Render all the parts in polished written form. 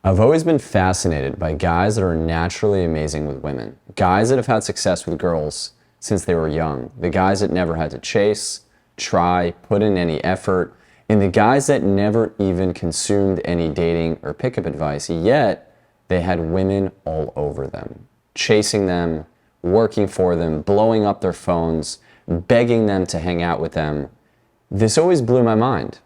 I've always been fascinated by guys that are naturally amazing with women. Guys that have had success with girls since they were young. The guys that never had to chase, try, put in any effort. And the guys that never even consumed any dating or pickup advice, yet they had women all over them, chasing them, working for them, blowing up their phones, begging them to hang out with them. This always blew my mind.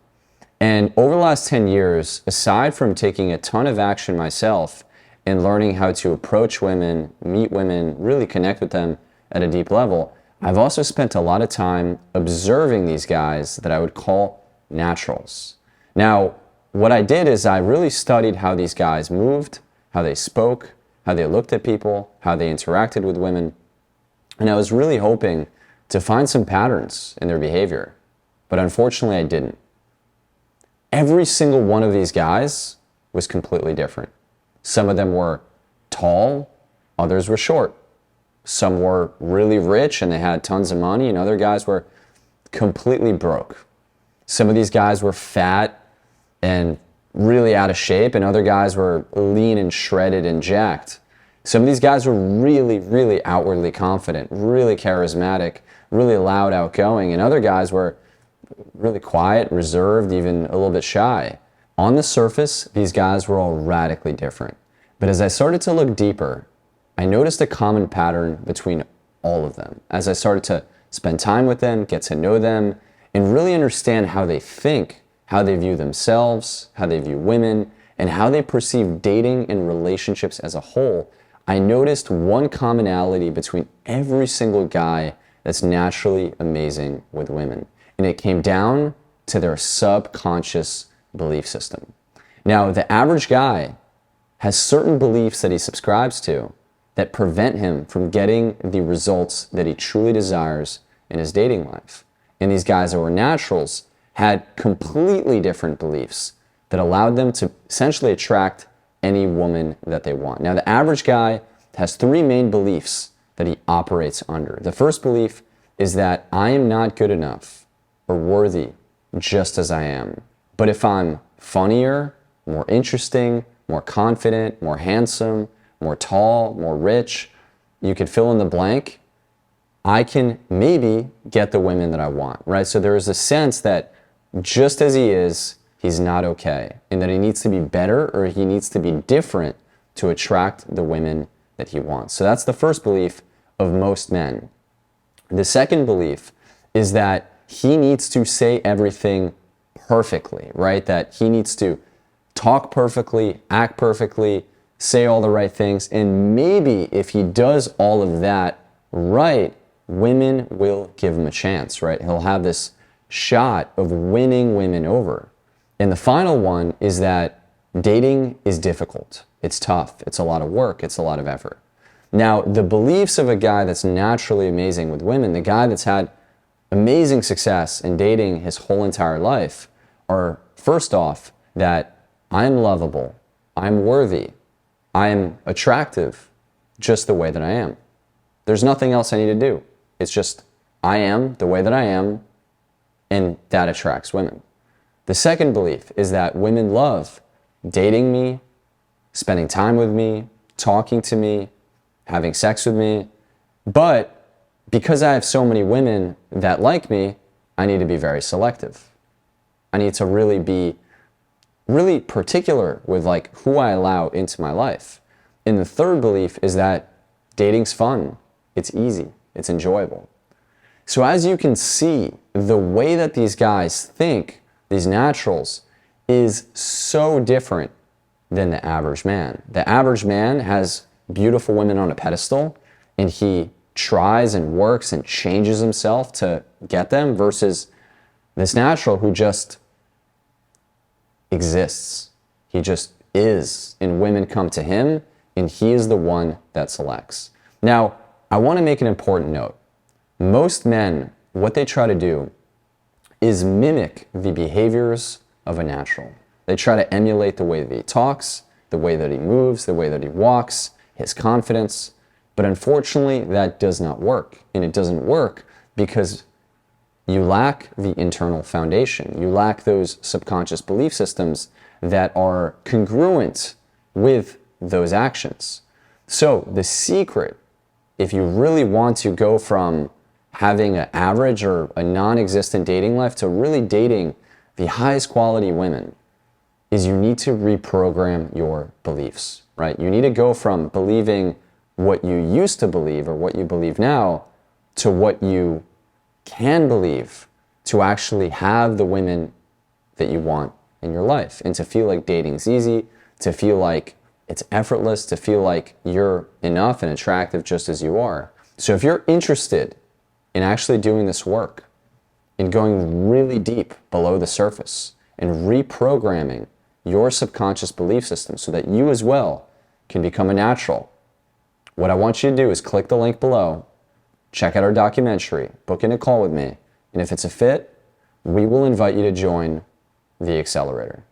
And over the last 10 years, aside from taking a ton of action myself and learning how to approach women, meet women, really connect with them at a deep level, I've also spent a lot of time observing these guys that I would call naturals. Now, what I did is I really studied how these guys moved, how they spoke, how they looked at people, how they interacted with women. And I was really hoping to find some patterns in their behavior. But unfortunately, I didn't. Every single one of these guys was completely different. Some of them were tall, others were short. Some were really rich and they had tons of money, and other guys were completely broke. Some of these guys were fat and really out of shape, and other guys were lean and shredded and jacked. Some of these guys were really, really outwardly confident, really charismatic, really loud, outgoing, and other guys were really quiet, reserved, even a little bit shy. On the surface, these guys were all radically different. But as I started to look deeper, I noticed a common pattern between all of them. As I started to spend time with them, get to know them, and really understand how they think, how they view themselves, how they view women, and how they perceive dating and relationships as a whole, I noticed one commonality between every single guy that's naturally amazing with women. And it came down to their subconscious belief system. Now, the average guy has certain beliefs that he subscribes to that prevent him from getting the results that he truly desires in his dating life. And these guys that were naturals had completely different beliefs that allowed them to essentially attract any woman that they want. Now, the average guy has three main beliefs that he operates under. The first belief is that I am not good enough or worthy just as I am. But if I'm funnier, more interesting, more confident, more handsome, more tall, more rich, you could fill in the blank, I can maybe get the women that I want, right? So there is a sense that just as he is, he's not okay, and that he needs to be better or he needs to be different to attract the women that he wants. So that's the first belief of most men. The second belief is that he needs to say everything perfectly, right? That he needs to talk perfectly, act perfectly, say all the right things, and maybe if he does all of that right, women will give him a chance, right? He'll have this shot of winning women over. And the final one is that dating is difficult. It's tough. It's a lot of work. It's a lot of effort. Now, the beliefs of a guy that's naturally amazing with women, the guy that's had amazing success in dating his whole entire life, are first off that I'm lovable, I'm worthy, I'm attractive just the way that I am. There's nothing else I need to do. It's just I am the way that I am, and that attracts women. The second belief is that women love dating me, spending time with me, talking to me, having sex with me, but because I have so many women that like me, I need to be very selective. I need to really be really particular with like who I allow into my life. And the third belief is that dating's fun. It's easy. It's enjoyable. So as you can see, the way that these guys think, these naturals, is so different than the average man. The average man has beautiful women on a pedestal, and he tries and works and changes himself to get them, versus this natural who just exists. He just is, and women come to him, and he is the one that selects. Now, I want to make an important note. Most men, what they try to do is mimic the behaviors of a natural. They try to emulate the way that he talks, the way that he moves, the way that he walks, his confidence. But unfortunately, that does not work. And it doesn't work because you lack the internal foundation. You lack those subconscious belief systems that are congruent with those actions. So the secret, if you really want to go from having an average or a non-existent dating life to really dating the highest quality women, is you need to reprogram your beliefs, right? You need to go from believing what you used to believe or what you believe now to what you can believe to actually have the women that you want in your life and to feel like dating's easy, to feel like it's effortless, to feel like you're enough and attractive just as you are. So if you're interested in actually doing this work, in going really deep below the surface and reprogramming your subconscious belief system so that you as well can become a natural, what I want you to do is click the link below, check out our documentary, book in a call with me, and if it's a fit, we will invite you to join the accelerator.